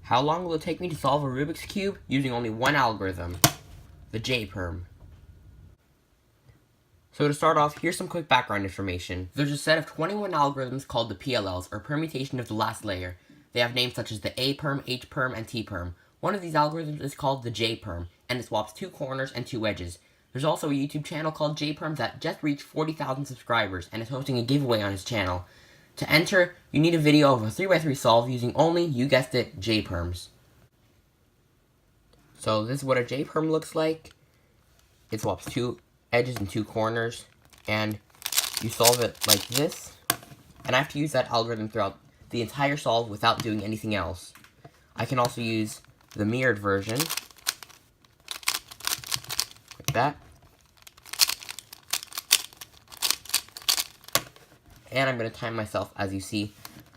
How long will it take me to solve a Rubik's Cube using only one algorithm? The J-Perm. So to start off, here's some quick background information. There's a set of 21 algorithms called the PLLs, or permutation of the last layer. They have names such as the A-Perm, H-Perm, and T-Perm. One of these algorithms is called the J-Perm, and it swaps 2 corners and 2 edges. There's also a YouTube channel called J-Perms that just reached 40,000 subscribers, and is hosting a giveaway on his channel. To enter, you need a video of a 3x3 solve using only, you guessed it, J-Perms. So this is what a J-Perm looks like. It swaps 2 edges and 2 corners, and you solve it like this. And I have to use that algorithm throughout the entire solve without doing anything else. I can also use the mirrored version, like that. And I'm going to time myself, as you see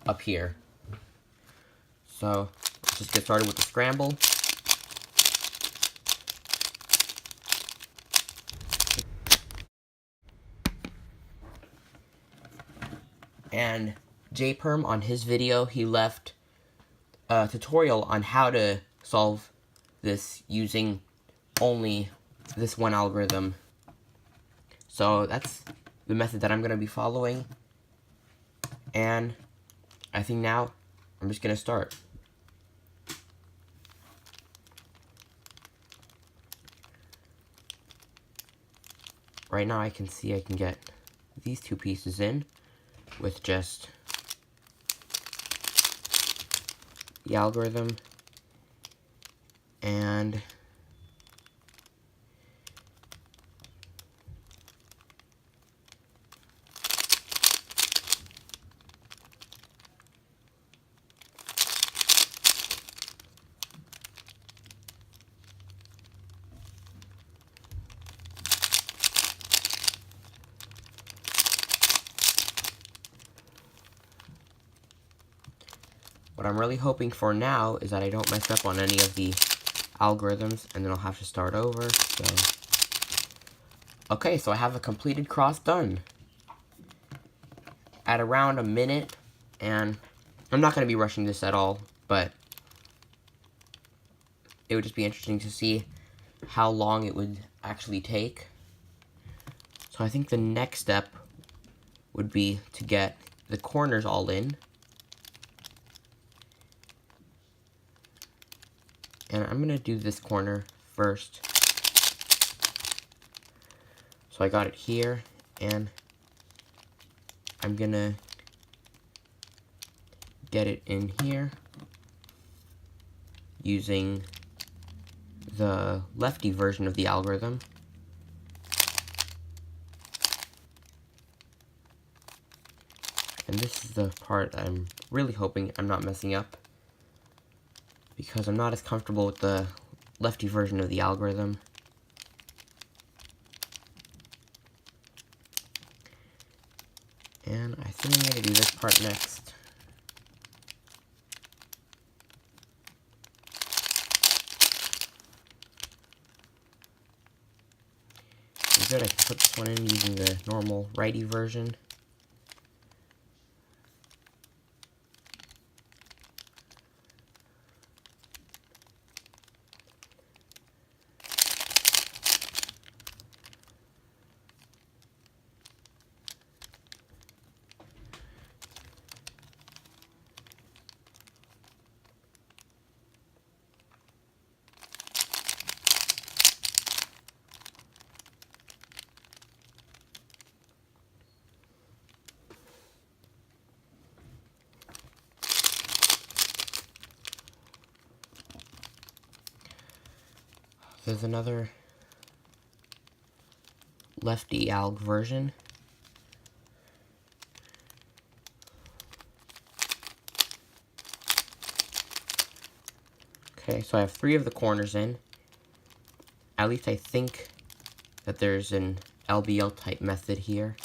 up here. So, let's just get started with the scramble. And J-Perm, on his video, he left a tutorial on how to solve this using only this one algorithm. So that's the method that I'm going to be following. And I think now I'm just going to start. Right now I can see I can get these 2 pieces in with just the algorithm and what I'm really hoping for now is that I don't mess up on any of the algorithms, and then I'll have to start over. So, okay, so I have a completed cross done at around a minute, and I'm not going to be rushing this at all, but it would just be interesting to see how long it would actually take. So I think the next step would be to get the corners all in. And I'm going to do this corner first. So I got it here, and I'm going to get it in here using the lefty version of the algorithm. And this is the part I'm really hoping I'm not messing up, because I'm not as comfortable with the lefty version of the algorithm. And I think I'm going to do this part next. Good, I can put this one in using the normal righty version. There's another lefty alg version. Okay, so I have 3 of the corners in. At least I think that there's an LBL type method here.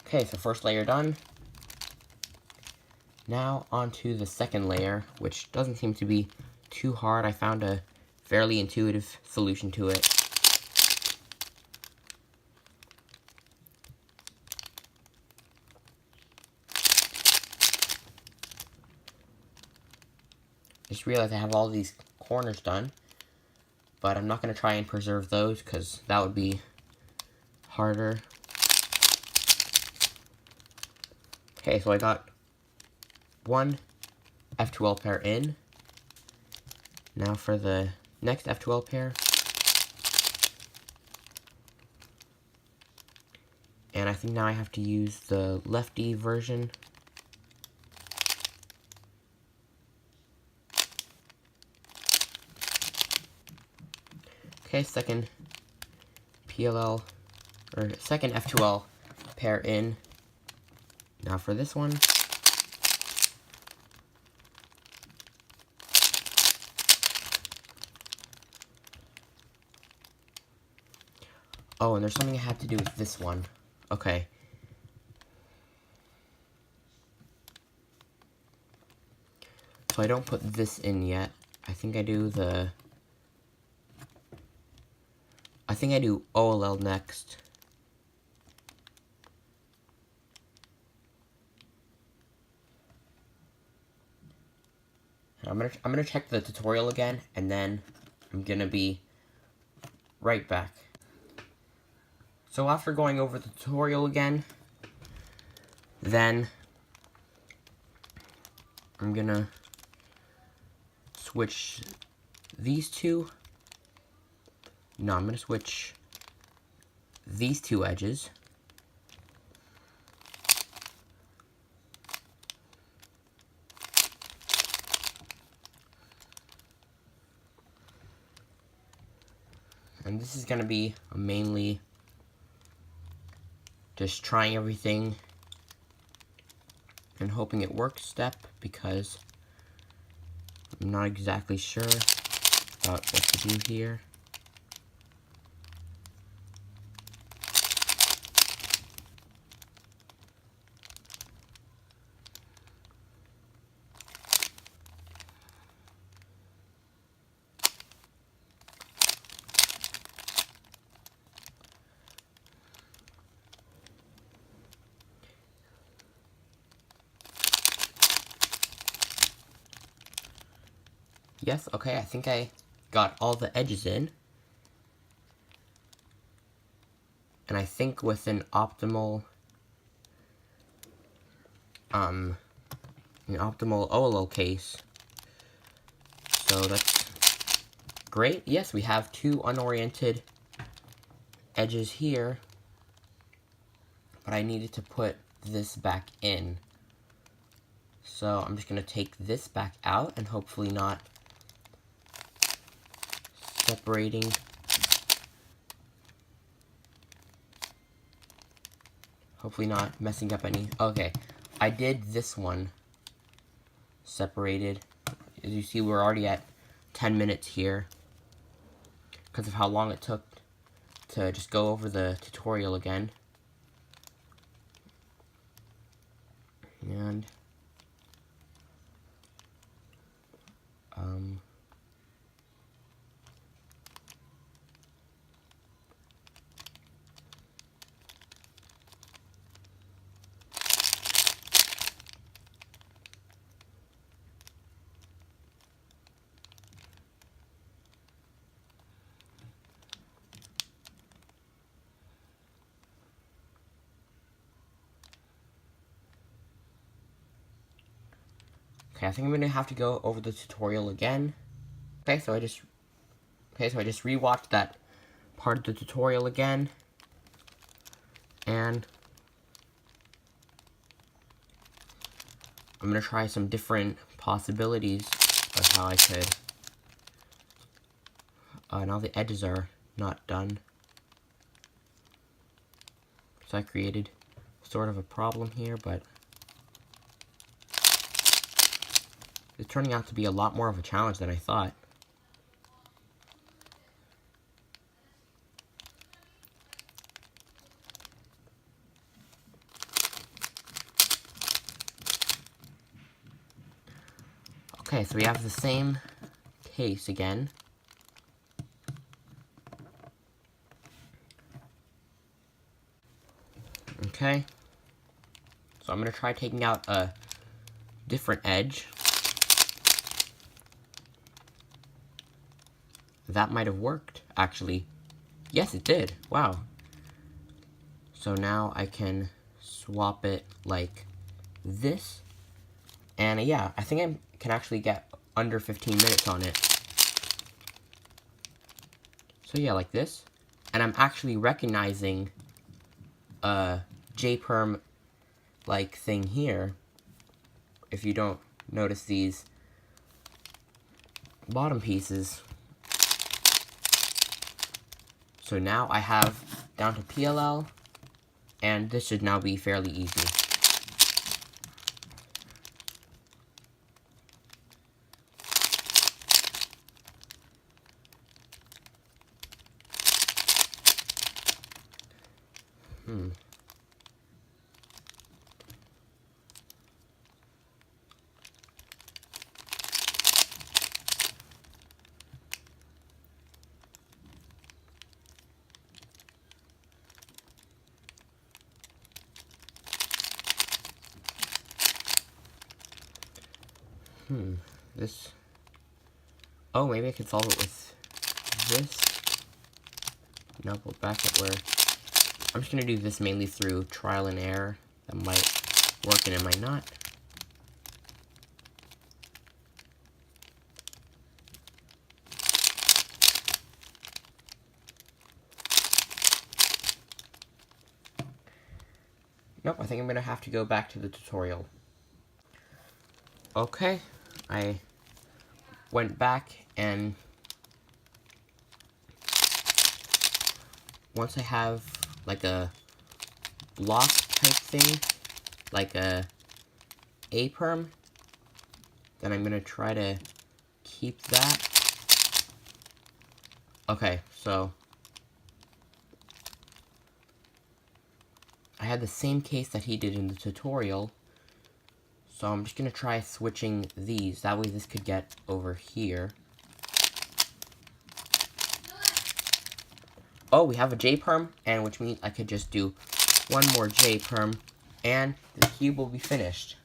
Okay, so first layer done. Now onto the second layer, which doesn't seem to be too hard. I found a fairly intuitive solution to it. Just realized I have all these corners done, but I'm not going to try and preserve those because that would be harder. Okay, so I got one F2L pair in. Now for the next F2L pair. And I think now I have to use the lefty version. Okay, second PLL, or second F2L pair in. Now for this one. Oh, and there's something I have to do with this one. Okay. So I don't put this in yet. I think I do OLL next. I'm gonna check the tutorial again, and then I'm gonna be right back. So after going over the tutorial again, then I'm gonna switch these two. No, I'm gonna switch these two edges. And this is gonna be mainly just trying everything and hoping it works step, because I'm not exactly sure about what to do here. Yes, okay, I think I got all the edges in. And I think with an optimal OLL case. So that's great. Yes, we have two unoriented edges here. But I needed to put this back in. So I'm just gonna take this back out and hopefully not separating. Hopefully not messing up any. Okay, I did this one separated. As you see, we're already at 10 minutes here because of how long it took to just go over the tutorial again. And okay, I think I'm gonna have to go over the tutorial again. Okay, so I just rewatched that part of the tutorial again, and I'm gonna try some different possibilities of how I could. Now the edges are not done, so I created sort of a problem here, but it's turning out to be a lot more of a challenge than I thought. Okay, so we have the same case again. Okay, so I'm going to try taking out a different edge. that might have worked, actually. Yes, it did. Wow. So now I can swap it like this. And yeah, I think I can actually get under 15 minutes on it. So yeah, like this. And I'm actually recognizing a J-Perm like thing here. If you don't notice these bottom pieces. So now I have down to PLL, and this should now be fairly easy. This... Oh, maybe I can solve it with this. No, we're back at where... I'm just gonna do this mainly through trial and error. That might work and it might not. Nope, I think I'm gonna have to go back to the tutorial. Okay, I went back, and once I have like a block type thing, like a A-perm, then I'm gonna try to keep that. Okay, so I had the same case that he did in the tutorial, so I'm just gonna try switching these. That way this could get over here. Oh, we have a J-Perm, and which means I could just do one more J-Perm, and the cube will be finished.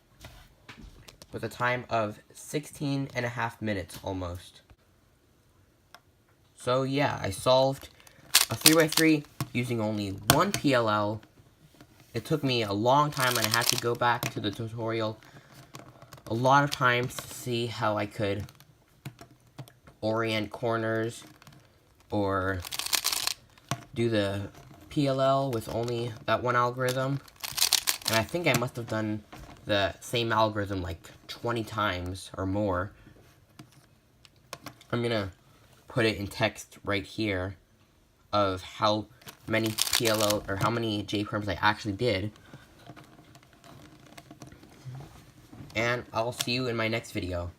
With a time of 16.5 minutes, almost. So yeah, I solved a 3x3 using only one PLL. It took me a long time, and I had to go back to the tutorial a lot of times to see how I could orient corners or do the PLL with only that one algorithm. And I think I must have done the same algorithm like 20 times or more. I'm gonna put it in text right here of how many PLL or how many J-Perms I actually did. And I'll see you in my next video.